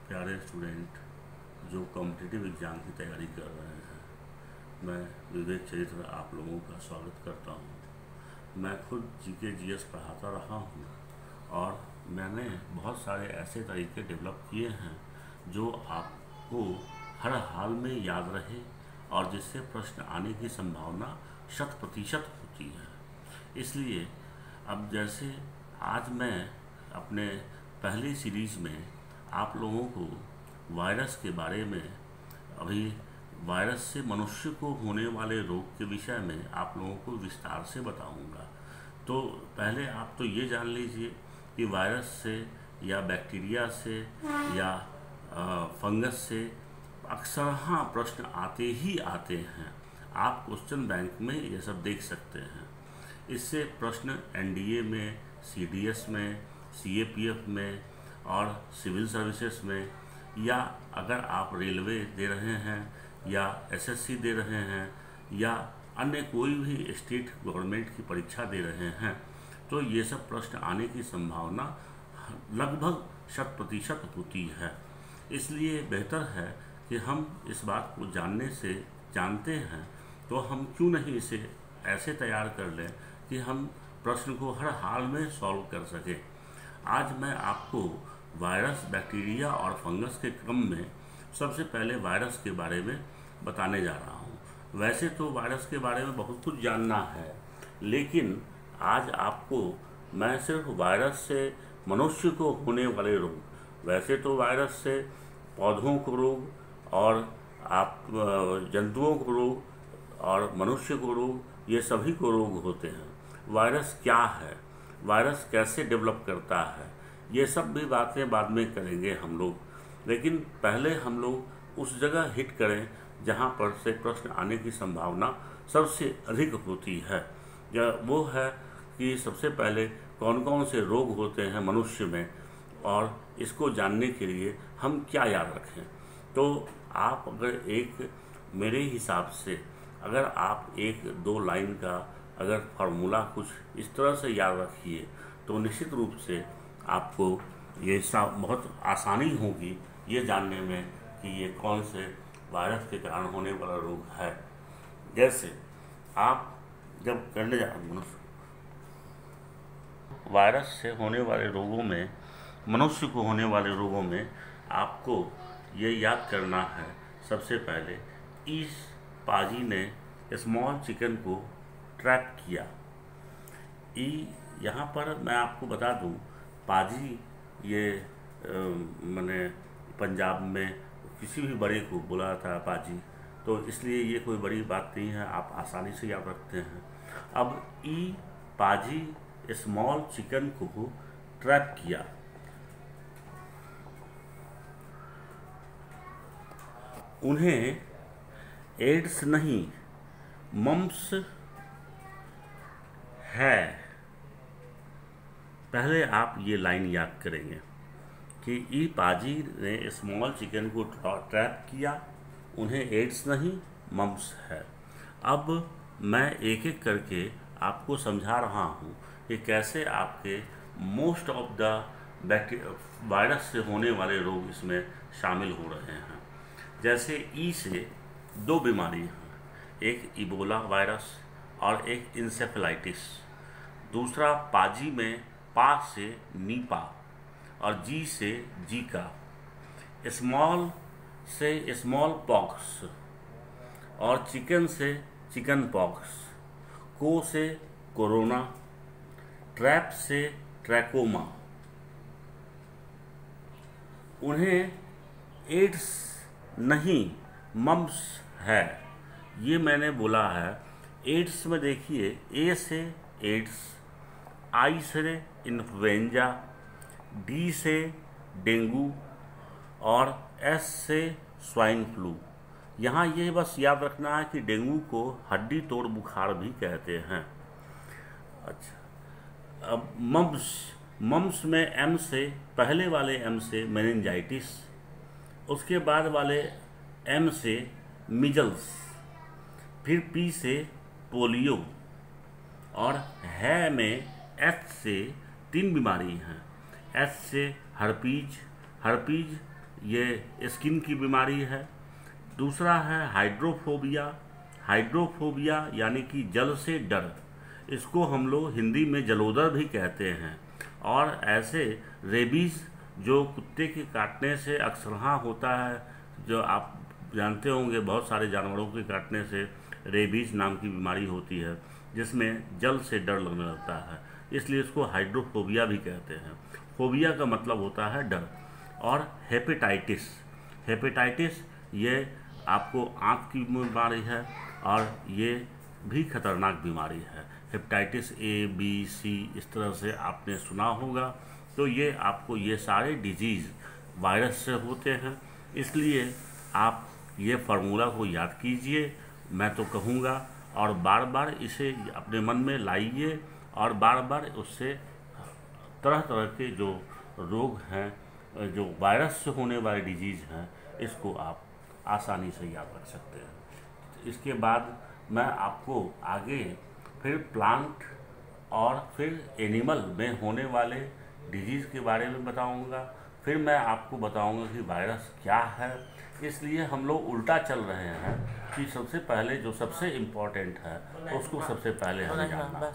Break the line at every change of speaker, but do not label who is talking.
प्यारे स्टूडेंट जो competitive exam की तैयारी कर रहे हैं, मैं विवेक चरित्र आप लोगों का स्वागत करता हूं। मैं खुद जीके जीएस पढ़ाता रहा हूं और मैंने बहुत सारे ऐसे तरीके डेवलप किए हैं जो आपको हर हाल में याद रहे और जिससे प्रश्न आने की संभावना 100% होती है। इसलिए अब जैसे आज मैं अपने पहली सीरीज़ में आप लोगों को वायरस के बारे में, अभी वायरस से मनुष्य को होने वाले रोग के विषय में आप लोगों को विस्तार से बताऊंगा। तो पहले आप तो ये जान लीजिए कि वायरस से या बैक्टीरिया से या फंगस से अक्सर हाँ प्रश्न आते ही आते हैं। आप क्वेश्चन बैंक में ये सब देख सकते हैं। इससे प्रश्न एनडीए में, सीडीएस में, सीएपीएफ में और सिविल सर्विसेज में, या अगर आप रेलवे दे रहे हैं या एसएससी दे रहे हैं या अन्य कोई भी स्टेट गवर्नमेंट की परीक्षा दे रहे हैं, तो ये सब प्रश्न आने की संभावना लगभग 100% होती है। इसलिए बेहतर है कि हम इस बात को जानते हैं तो हम क्यों नहीं इसे ऐसे तैयार कर लें कि हम प्रश्न को हर हाल में सॉल्व कर सकें। आज मैं आपको वायरस, बैक्टीरिया और फंगस के क्रम में सबसे पहले वायरस के बारे में बताने जा रहा हूं। वैसे तो वायरस के बारे में बहुत कुछ जानना है, लेकिन आज आपको मैं सिर्फ वायरस से मनुष्य को होने वाले रोग, वैसे तो वायरस से पौधों को रोग और आप जंतुओं को रोग और मनुष्य को रोग, ये सभी को रोग होते हैं। वायरस क्या है, वायरस कैसे डेवलप करता है, ये सब भी बातें बाद में करेंगे हम लोग। लेकिन पहले हम लोग उस जगह हिट करें जहाँ पर से प्रश्न आने की संभावना सबसे अधिक होती है। वो है कि सबसे पहले कौन कौन से रोग होते हैं मनुष्य में, और इसको जानने के लिए हम क्या याद रखें। तो आप अगर मेरे हिसाब से अगर आप 1-2 लाइन का अगर फार्मूला कुछ इस तरह से याद रखिए तो निश्चित रूप से आपको ये सब बहुत आसानी होगी ये जानने में कि ये कौन से वायरस के कारण होने वाला रोग है। जैसे आप जब करने जा वायरस से होने वाले रोगों में, मनुष्य को होने वाले रोगों में आपको ये याद करना है, सबसे पहले इस पाजी ने स्मॉल चिकन को ट्रैप किया। यहाँ पर मैं आपको बता दूं, पाजी ये मैंने पंजाब में किसी भी बड़े को बोला था पाजी, तो इसलिए ये कोई बड़ी बात नहीं है, आप आसानी से याद रखते हैं। अब पाजी स्मॉल चिकन को ट्रैप किया। उन्हें एड्स नहीं, मम्स है। पहले आप ये लाइन याद करेंगे कि पाजी ने स्मॉल चिकन को ट्रैप किया, उन्हें एड्स नहीं, मम्स है। अब मैं एक एक करके आपको समझा रहा हूँ कि कैसे आपके मोस्ट ऑफ द वायरस से होने वाले रोग इसमें शामिल हो रहे हैं। जैसे से 2 बीमारी हैं, एक इबोला वायरस और एक इंसेफेलाइटिस। दूसरा पाजी में पा से नीपा और जी से जीका, स्मॉल से स्मॉल पॉक्स और चिकन से चिकन पॉक्स, को से कोरोना, ट्रैप से ट्रैकोमा। उन्हें एड्स नहीं, मम्स है। ये मैंने बोला है। एड्स में देखिए, ए से एड्स, आई से इन्फ्लुएंजा, डी से डेंगू और एस से स्वाइन फ्लू। यहाँ ये बस याद रखना है कि डेंगू को हड्डी तोड़ बुखार भी कहते हैं। अच्छा, अब मम्स में एम से, पहले वाले एम से मेनिंजाइटिस, उसके बाद वाले एम से मिजल्स, फिर पी से पोलियो, और है में एच से 3 बीमारी हैं। एच से हर्पीज ये स्किन की बीमारी है। दूसरा है हाइड्रोफोबिया। हाइड्रोफोबिया यानी कि जल से डर, इसको हम लोग हिंदी में जलोदर भी कहते हैं। और ऐसे रेबीज़ जो कुत्ते के काटने से अक्सरहा होता है, जो आप जानते होंगे बहुत सारे जानवरों के काटने से रेबीज़ नाम की बीमारी होती है, जिसमें जल से डर लगने लगता है, इसलिए इसको हाइड्रोफोबिया भी कहते हैं। फोबिया का मतलब होता है डर। और हेपेटाइटिस, हेपेटाइटिस ये आपको आँख की बीमारी है और ये भी खतरनाक बीमारी है। हेपेटाइटिस ए बी सी इस तरह से आपने सुना होगा। तो ये आपको ये सारे डिजीज़ वायरस से होते हैं, इसलिए आप ये फार्मूला को याद कीजिए, मैं तो कहूँगा, और बार बार इसे अपने मन में लाइए और बार बार उससे तरह तरह के जो रोग हैं, जो वायरस से होने वाले डिजीज़ हैं, इसको आप आसानी से याद रख सकते हैं। इसके बाद मैं आपको आगे फिर प्लांट और फिर एनिमल में होने वाले डिजीज़ के बारे में बताऊंगा। फिर मैं आपको बताऊंगा कि वायरस क्या है। इसलिए हम लोग उल्टा चल रहे हैं कि सबसे पहले जो सबसे इम्पोर्टेंट है उसको सबसे पहले हमें जानना है।